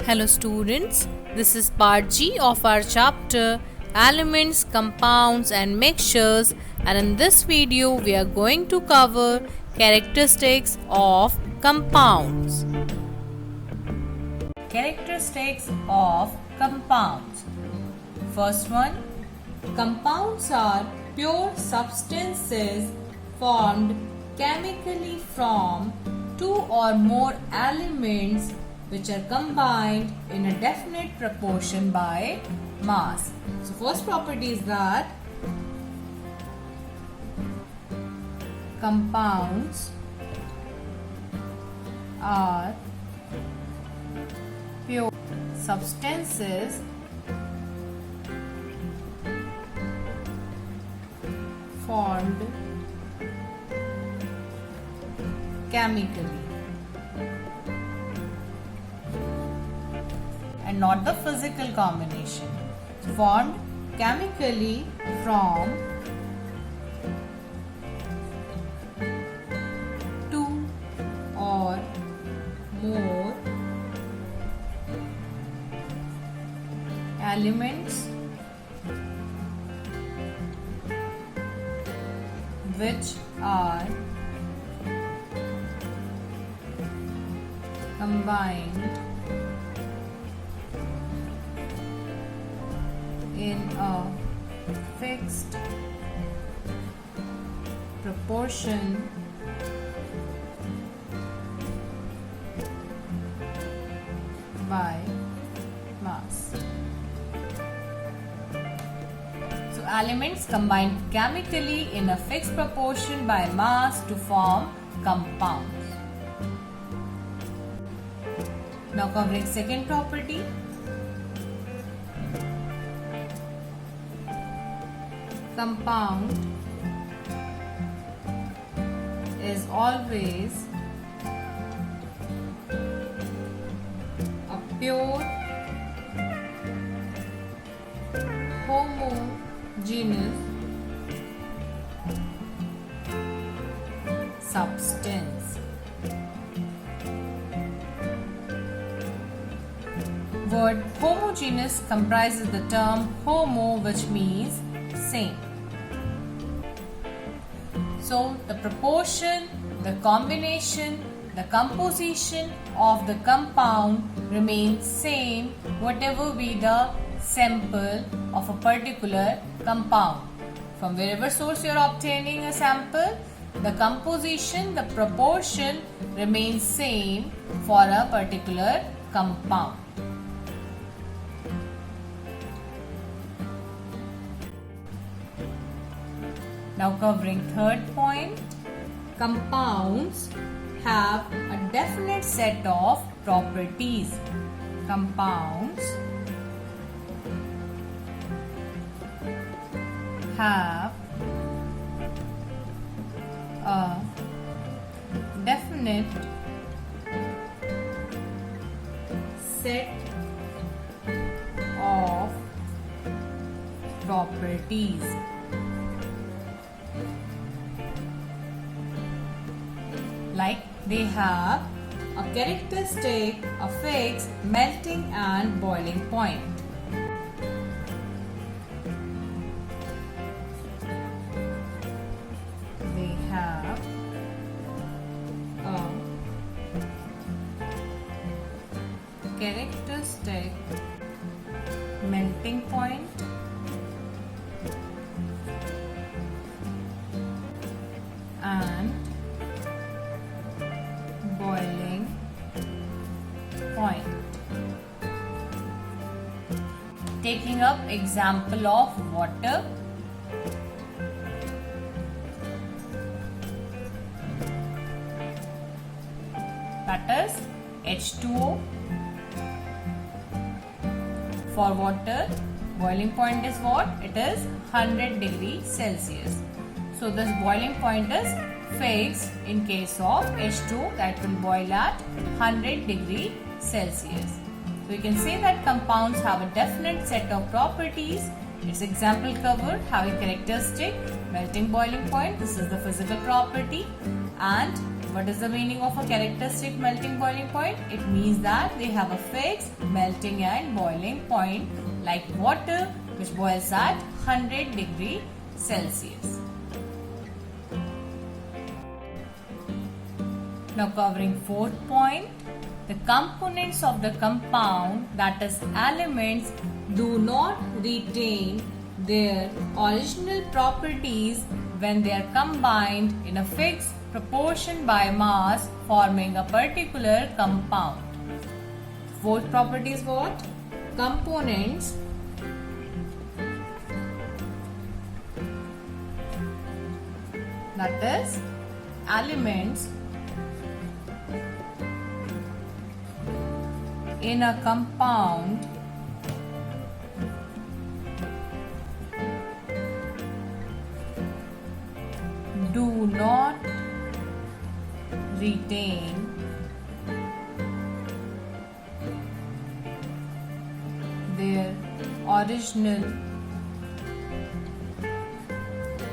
Hello students, this is part G of our chapter Elements, Compounds and Mixtures, and in this video we are going to cover characteristics of compounds. Characteristics of compounds. First one, compounds are pure substances formed chemically from two or more elements which are combined in a definite proportion by mass. So first property is that compounds are pure substances formed chemically and not the physical combination. Formed chemically from two or more elements which are combined in a fixed proportion by mass. So elements combined chemically in a fixed proportion by mass to form compounds. Now covering second property. Compound is always a pure homogeneous substance. Word homogeneous comprises the term homo, which means same. So the proportion, the combination, the composition of the compound remains same whatever be the sample of a particular compound. From wherever source you are obtaining a sample, the composition, the proportion remains same for a particular compound. Now covering third point, compounds have a definite set of properties. Compounds have a definite set of properties. Like they have a characteristic, a fixed melting and boiling point. They have a characteristic melting point and boiling point. Taking up example of water. That is H2O. For water, boiling point is what? It is 100 degrees Celsius. So this boiling point is fixed in case of H2, that will boil at 100 degrees Celsius. So you can say that compounds have a definite set of properties. Its example covered having characteristic melting boiling point, this is the physical property, and What is the meaning of a characteristic melting boiling point? It means that they have a fixed melting and boiling point like water, which boils at 100 degrees Celsius. Now covering fourth point, the components of the compound, that is elements, do not retain their original properties when they are combined in a fixed proportion by mass forming a particular compound. Fourth property is what? Components that is elements in a compound do not retain their original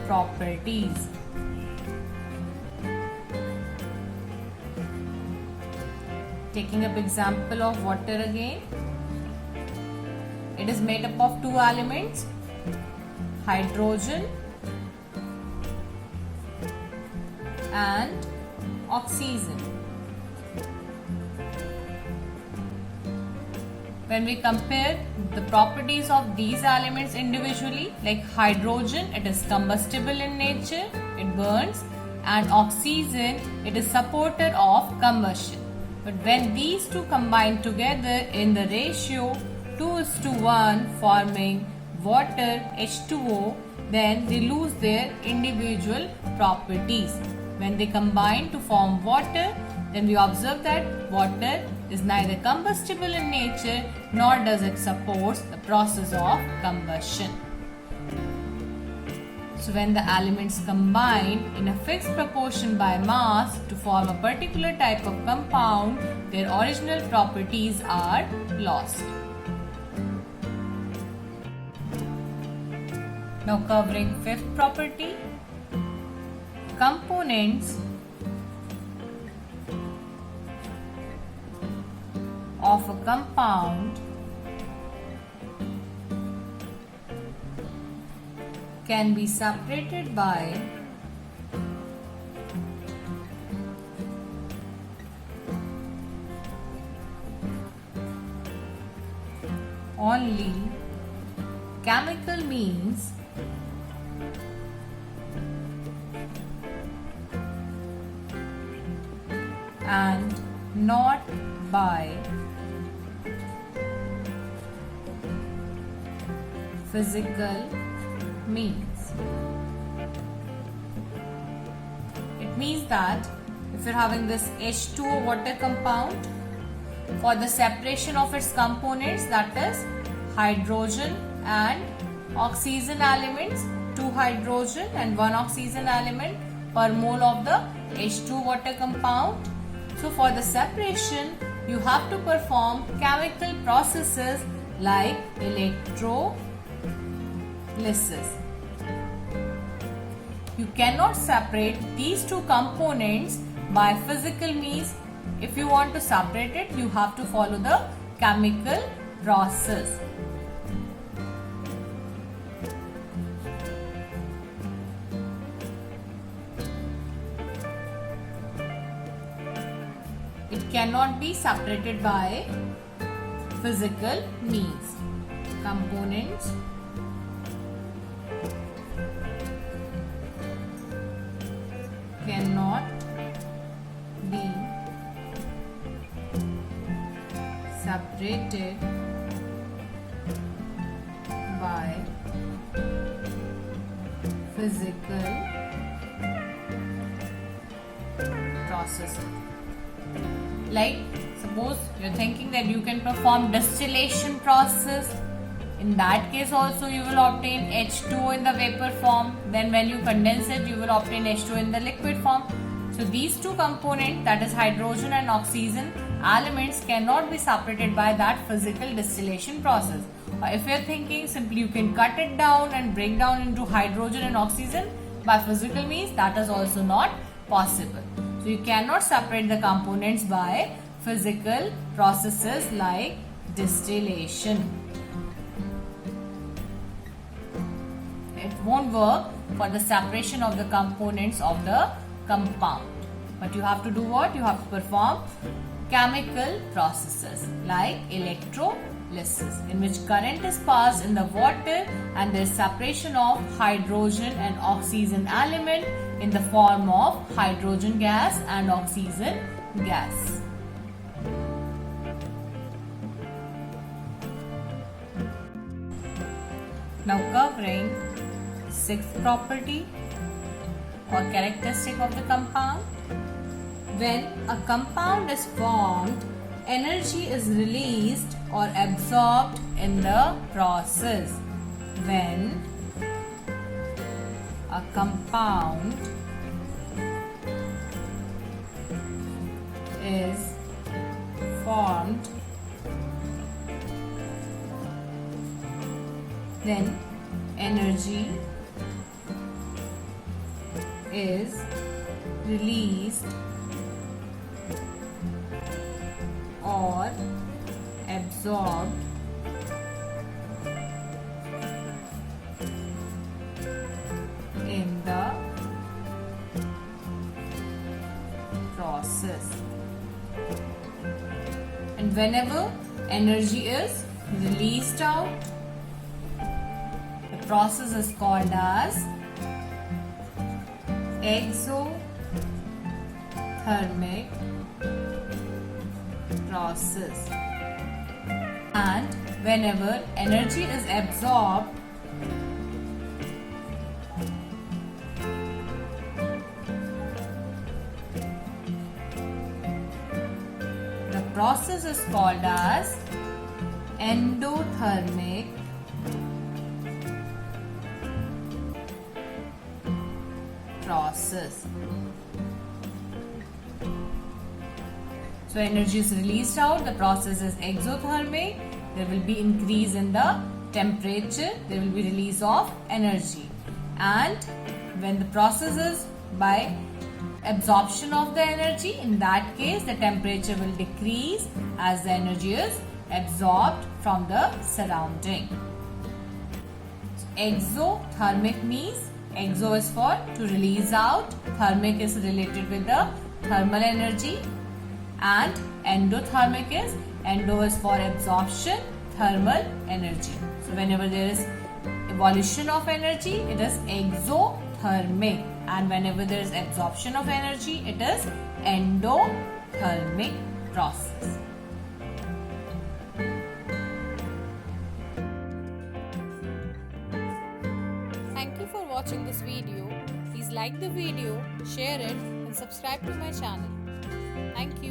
properties. Taking up example of water again, it is made up of two elements, hydrogen and oxygen. When we compare the properties of these elements individually, like hydrogen, it is combustible in nature, it burns, and oxygen, it is supporter of combustion. But when these two combine together in the ratio 2:1 forming water H2O, then they lose their individual properties. When they combine to form water, then we observe that water is neither combustible in nature nor does it support the process of combustion. So when the elements combine in a fixed proportion by mass to form a particular type of compound, their original properties are lost. Now covering fifth property, components of a compound can be separated by only chemical means and not by physical means. It means that if you're having this H2O water compound, for the separation of its components, that is hydrogen and oxygen elements, 2 hydrogen and 1 oxygen element per mole of the H2 water compound. So for the separation, you have to perform chemical processes like electrolysis. You cannot separate these two components by physical means. If you want to separate it, you have to follow the chemical process. It cannot be separated by physical means. Components cannot be separated by physical processes. Like suppose you're thinking that you can perform distillation process. In that case also you will obtain H2O in the vapor form. Then when you condense it, you will obtain H2O in the liquid form. So these two components, that is hydrogen and oxygen elements, cannot be separated by that physical distillation process. Or if you're thinking simply you can cut it down and break down into hydrogen and oxygen by physical means, that is also not possible. So So you cannot separate the components by physical processes like distillation. It won't work for the separation of the components of the compound. But you have to do what? You have to perform chemical processes like electrolysis, in which current is passed in the water and there is separation of hydrogen and oxygen element in the form of hydrogen gas and oxygen gas. Now covering sixth property or characteristic of the compound. When a compound is formed, energy is released or absorbed in the process. When a compound is formed, then energy is released or absorbed in the process. And whenever energy is released out, the process is called as exothermic process. And whenever energy is absorbed, the process is called as endothermic process. So energy is released out, the process is exothermic, there will be increase in the temperature, there will be release of energy. And when the process is by absorption of the energy, in that case the temperature will decrease as the energy is absorbed from the surrounding. So exothermic means exo is for to release out, thermic is related with the thermal energy, and endothermic is endo is for absorption, thermal energy. So whenever there is evolution of energy, it is exothermic, and whenever there is absorption of energy, it is endothermic process. Thank you for watching this video. Please like the video, share it and subscribe to my channel. Thank you.